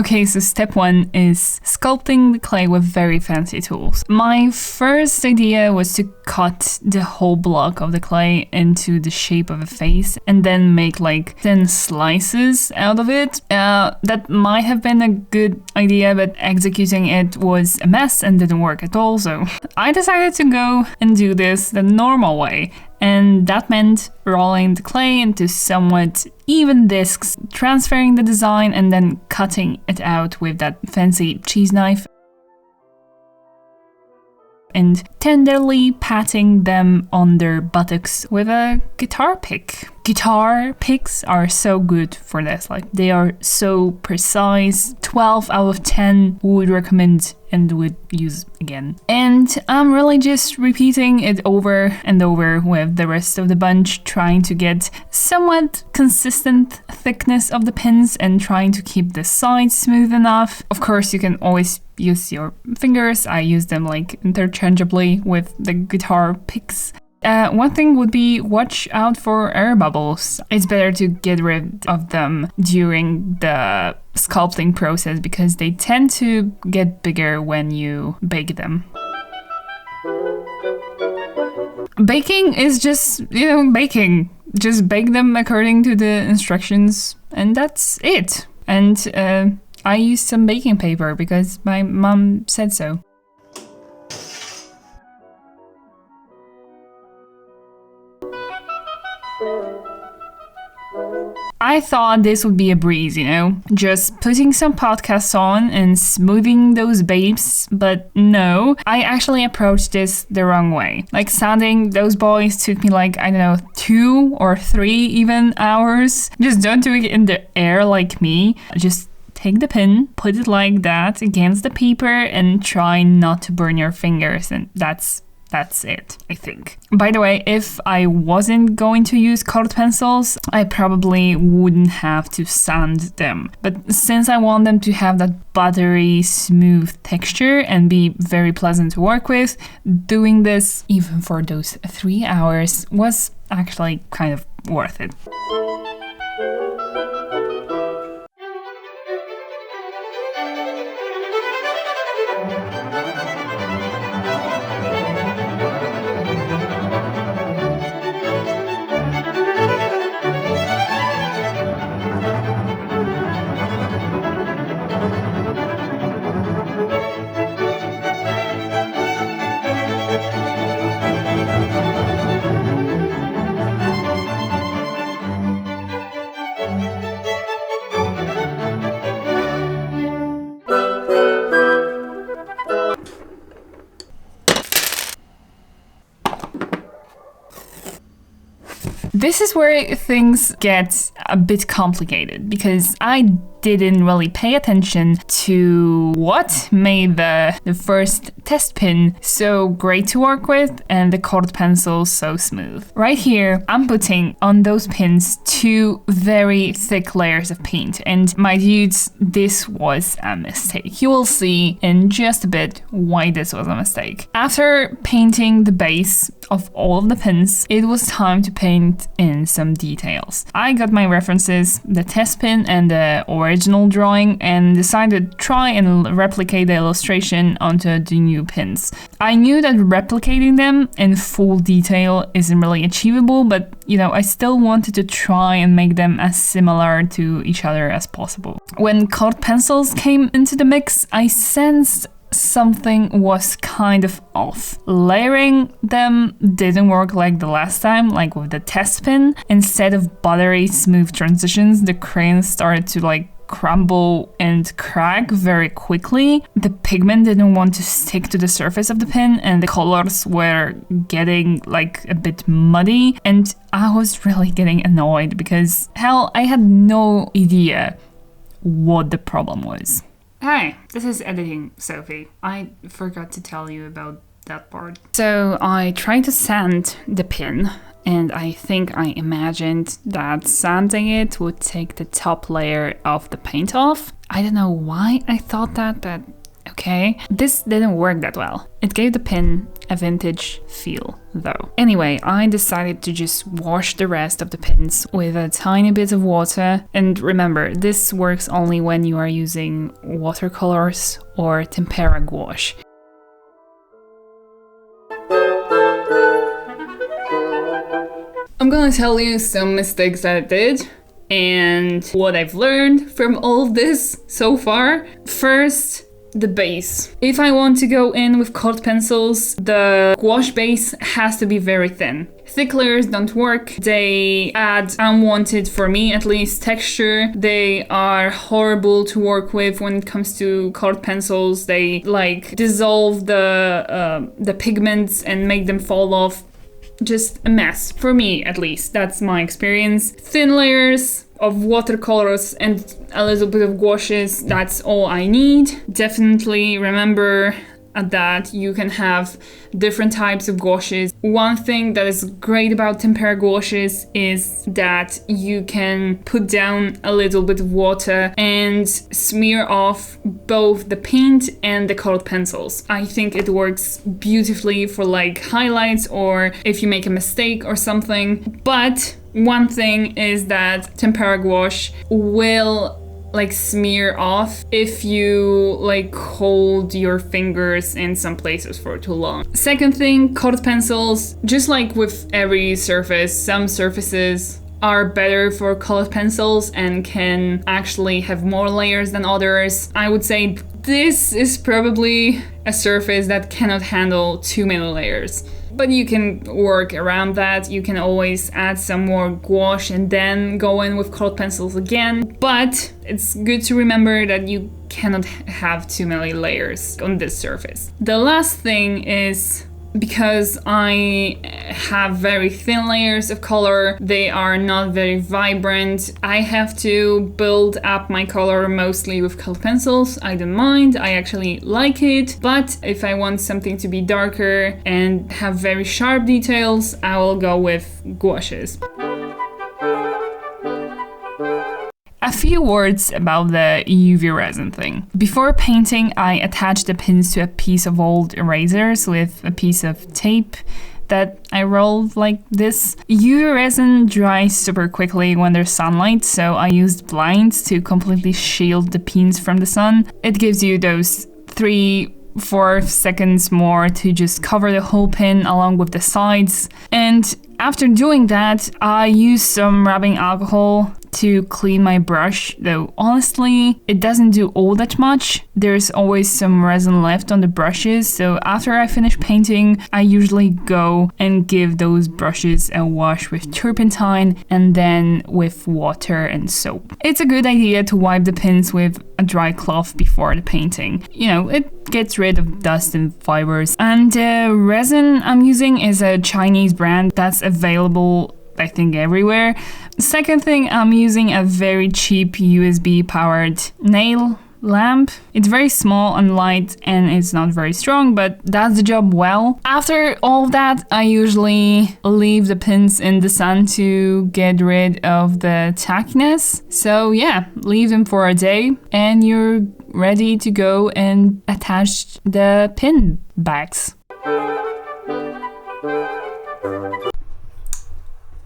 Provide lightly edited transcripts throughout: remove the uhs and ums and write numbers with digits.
Okay, so step 1 is sculpting the clay with very fancy tools. My first idea was to cut the whole block of the clay into the shape of a face and then make like thin slices out of it. That might have been a good idea, but executing it was a mess and didn't work at all, so I decided to go and do this the normal way. And that meant rolling the clay into somewhat even discs, transferring the design, and then cutting it out with that fancy cheese knife. And tenderly patting them on their buttocks with a guitar pick. Guitar picks are so good for this, like they are so precise. 12 out of 10 would recommend and would use again. And I'm really just repeating it over and over with the rest of the bunch, trying to get somewhat consistent thickness of the pins and trying to keep the sides smooth enough. Of course, you can always use your fingers. I use them like interchangeably with the guitar picks. One thing would be watch out for air bubbles. It's better to get rid of them during the sculpting process because they tend to get bigger when you bake them. Baking is just, baking. Just bake them according to the instructions and that's it. And I used some baking paper because my mom said so. I thought this would be a breeze, just putting some podcasts on and smoothing those babes, but no, I actually approached this the wrong way. Like sanding those boys took me 2 or 3 even hours. Just don't do it in the air like me. Just take the pin, put it like that against the paper and try not to burn your fingers, and that's it, I think. By the way, if I wasn't going to use colored pencils, I probably wouldn't have to sand them. But since I want them to have that buttery, smooth texture and be very pleasant to work with, doing this, even for those 3 hours, was actually kind of worth it. This is where things get a bit complicated because I didn't really pay attention to what made the first test pin so great to work with and the colored pencil so smooth. Right here, I'm putting on those pins 2 very thick layers of paint, and my dudes, this was a mistake. You will see in just a bit why this was a mistake. After painting the base of all of the pins, it was time to paint in some details. I got my references, the test pin and the original drawing, and decided to try and replicate the illustration onto the new pins. I knew that replicating them in full detail isn't really achievable, but I still wanted to try and make them as similar to each other as possible. When colored pencils came into the mix, I sensed something was kind of off. Layering them didn't work like the last time, like with the test pin. Instead of buttery smooth transitions, the crayon started to crumble and crack very quickly. The pigment didn't want to stick to the surface of the pin and the colors were getting a bit muddy, and I was really getting annoyed because I had no idea what the problem was. Hi, this is editing Sophie. I forgot to tell you about that part. So I tried to sand the pin, and I think I imagined that sanding it would take the top layer of the paint off. I don't know why I thought that, but Okay, this didn't work that well. It gave the pin a vintage feel though. Anyway, I decided to just wash the rest of the pins with a tiny bit of water. And remember, this works only when you are using watercolors or tempera gouache. I'm gonna tell you some mistakes that I did and what I've learned from all of this so far. First, the base. If I want to go in with colored pencils, the gouache base has to be very thin. Thick layers don't work. They add unwanted, for me at least, texture. They are horrible to work with when it comes to colored pencils. They like dissolve the pigments and make them fall off. Just a mess, for me at least. That's my experience. Thin layers of watercolors and a little bit of gouaches, that's all I need. Definitely remember that you can have different types of gouaches. One thing that is great about tempera gouaches is that you can put down a little bit of water and smear off both the paint and the colored pencils. I think it works beautifully for like highlights or if you make a mistake or something. But one thing is that tempera gouache will like smear off if you like hold your fingers in some places for too long. Second thing, colored pencils, just like with every surface, some surfaces are better for colored pencils and can actually have more layers than others. I would say this is probably a surface that cannot handle too many layers. But you can work around that. You can always add some more gouache and then go in with colored pencils again. But it's good to remember that you cannot have too many layers on this surface. The last thing is, because I have very thin layers of color, they are not very vibrant. I have to build up my color mostly with colored pencils. I don't mind, I actually like it. But if I want something to be darker and have very sharp details, I will go with gouaches. A few words about the UV resin thing. Before painting, I attached the pins to a piece of old erasers with a piece of tape that I rolled like this. UV resin dries super quickly when there's sunlight, so I used blinds to completely shield the pins from the sun. It gives you those 3-4 seconds more to just cover the whole pin along with the sides. And after doing that, I used some rubbing alcohol to clean my brush, though honestly it doesn't do all that much. There's always some resin left on the brushes, so after I finish painting I usually go and give those brushes a wash with turpentine and then with water and soap. It's a good idea to wipe the pins with a dry cloth before the painting. You know, it gets rid of dust and fibers. And the resin I'm using is a Chinese brand that's available I think everywhere. Second thing, I'm using a very cheap USB powered nail lamp. It's very small and light and it's not very strong, but does the job well. After all of that, I usually leave the pins in the sun to get rid of the tackiness. So yeah, leave them for a day and you're ready to go and attach the pin bags.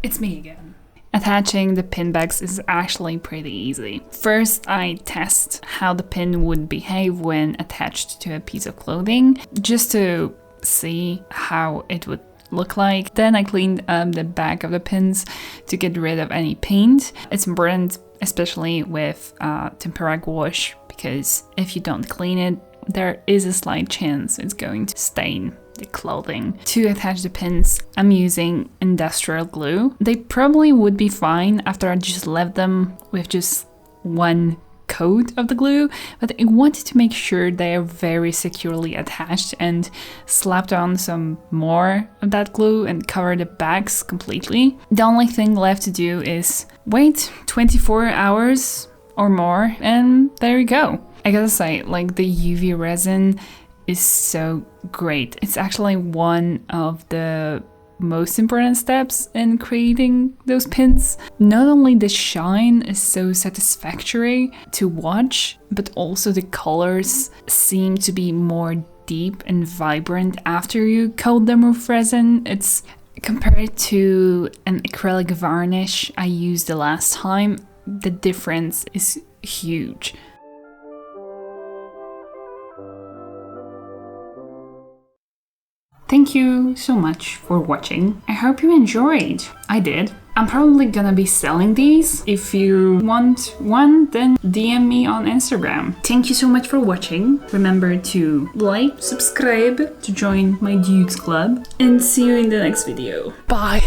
It's me again. Attaching the pin bags is actually pretty easy. First, I test how the pin would behave when attached to a piece of clothing, just to see how it would look like. Then I cleaned the back of the pins to get rid of any paint. It's important, especially with tempera gouache, because if you don't clean it, there is a slight chance it's going to stain the clothing. To attach the pins, I'm using industrial glue. They probably would be fine after I just left them with just one coat of the glue, but I wanted to make sure they are very securely attached and slapped on some more of that glue and cover the bags completely. The only thing left to do is wait 24 hours or more, and there you go. I gotta say, like, the UV resin is so great. It's actually one of the most important steps in creating those pins. Not only the shine is so satisfactory to watch, but also the colors seem to be more deep and vibrant after you coat them with resin. It's compared to an acrylic varnish I used the last time, the difference is huge. Thank you so much for watching. I hope you enjoyed. I did. I'm probably gonna be selling these. If you want one, then DM me on Instagram. Thank you so much for watching. Remember to like, subscribe to join my Dudes Club, and see you in the next video. Bye!